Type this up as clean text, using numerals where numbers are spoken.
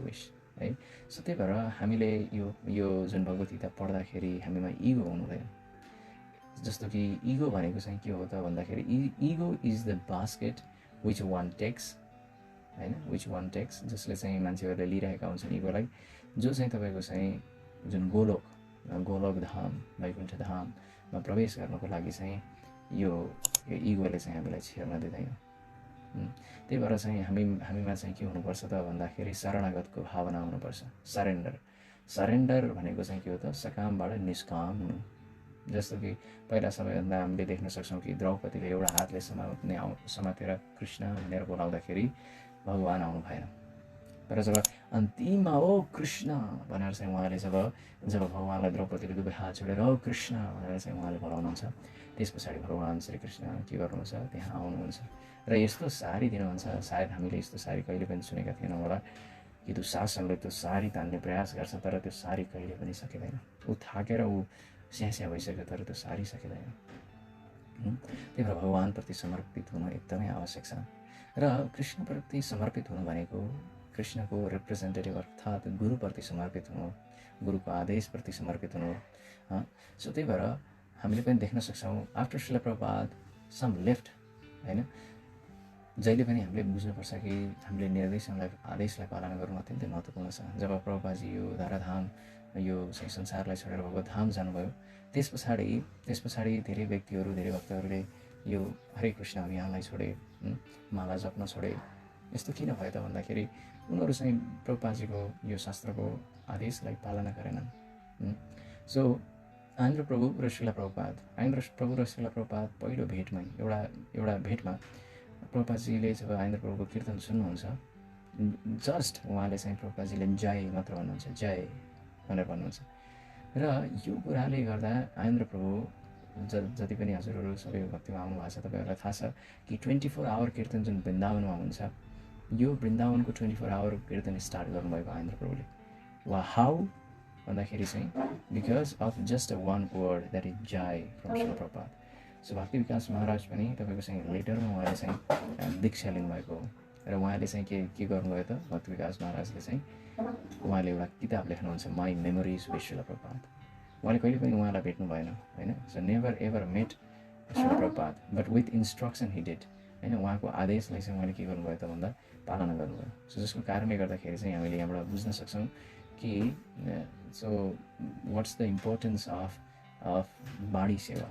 Wish है। So त्यही भएर हामीले यो जुन भगवद्गीता पढ्दाखेरि हामीमा इगो हुनुहुँदैन। जस्तो कि इगो भनेको चाहिँ के हो त भन्दाखेरि ego is the basket which one takes होइन, विच वान टेक्स, जसले चाहिँ मान्छेहरूले लिइरहेका हुन्छन् इगोलाई, जो चाहिँ तपाईँको चाहिँ जुन गोलोक धाम वैकुण्ठ धाममा प्रवेश गर्नको लागि चाहिँ यो इगोले चाहिँ हामीलाई छेर्न दिँदैन। त्यही भएर चाहिँ हामीमा चाहिँ के हुनुपर्छ त भन्दाखेरि शरणागतको भावना हुनुपर्छ। सरेन्डर भनेको चाहिँ के हो त, सकामबाट निष्काम हुनु। जस्तो कि पहिला सबैभन्दा हामीले देख्न सक्छौँ कि द्रौपदीले एउटा हातले समातेर कृष्ण भनेर बोलाउँदाखेरि भगवान् आउनु भएन। तर जब अन्तिममा ओ कृष्ण भनेर चाहिँ उहाँले जब भगवान्लाई द्रौपदीले दुवै हात जोडेर ओ कृष्ण भनेर चाहिँ उहाँले बोलाउनुहुन्छ, त्यस पछाडि भगवान् श्रीकृष्ण के गर्नुहुन्छ, त्यहाँ आउनुहुन्छ र यस्तो सारी दिनुहुन्छ। सायद हामीले यस्तो सारी कहिले पनि सुनेका थिएनौँ होला कि दुशासनले त्यो सारी तान्ने प्रयास गर्छ तर त्यो सारी कहिले पनि सकिँदैन। ऊ थाकेर ऊ स्यास्या भइसक्यो तर त्यो सारी सकिँदैन। त्यही भएर भगवान्प्रति समर्पित हुनु एकदमै आवश्यक छ। र कृष्णप्रति समर्पित हुनु भनेको कृष्णको रिप्रेजेन्टेटिभ अर्थात् गुरुप्रति समर्पित हुनु, गुरुको आदेशप्रति समर्पित हुनु। सो त्यही भएर हामीले पनि देख्न सक्छौँ after Srila Prabhupada some left होइन। जहिले पनि हामीले बुझ्नुपर्छ कि हामीले निर्देशनलाई आदेशलाई पालना गर्नु अत्यन्तै महत्त्वपूर्ण छ। जब प्रभुपादजी यो धराधाम यो चाहिँ संसारलाई छोडेर भगवत धाम जानुभयो, त्यस पछाडि धेरै व्यक्तिहरू धेरै भक्तहरूले यो हरे कृष्ण अभियानलाई छोडे, माला जप्न छोडे। यस्तो किन भयो त भन्दाखेरि उनीहरू चाहिँ प्रभुपादजीको यो शास्त्रको आदेशलाई पालना गरेनन्। सो आन्द्र प्रभु र श्रील प्रभुपाद पहिलो भेटमै एउटा भेटमा प्रभुपादजीले जब आन्द्र प्रभुको कीर्तन सुन्नुहुन्छ, जस्ट उहाँले चाहिँ प्रभुपादजीले जय मात्र भन्नुहुन्छ, जय भनेर भन्नुहुन्छ। र यो कुराले गर्दा आन्द्र प्रभु जति पनि हजुरहरू सबै भक्तिमा आउनुभएको छ तपाईँहरूलाई थाहा छ कि 24 आवर कीर्तन जुन वृन्दावनमा हुन्छ, यो वृन्दावनको 24 आवर कीर्तन स्टार्ट गर्नुभएको आन्द्र प्रभुले। वा हाउ भन्दाखेरि चाहिँ because of just one word that is जय फ्रम श्रील प्रभुपाद। सो भक्ति विकास महाराज पनि तपाईँको चाहिँ लेटरमा उहाँले चाहिँ दीक्षा लिनुभएको हो र उहाँले चाहिँ के गर्नुभयो त, भक्ति विकास महाराजले चाहिँ उहाँले एउटा किताब लेख्नुहुन्छ my memories with Srila Prabhupada. उहाँले कहिले पनि उहाँलाई भेट्नु भएन होइन। So never ever met Srila Prabhupada but with instruction he did होइन। उहाँको आदेशलाई चाहिँ उहाँले के गर्नुभयो त भन्दा पालना गर्नुभयो। सो जसको कारणले गर्दाखेरि चाहिँ हामीले यहाँबाट बुझ्न सक्छौँ कि so what's the importance of बाणी सेवा।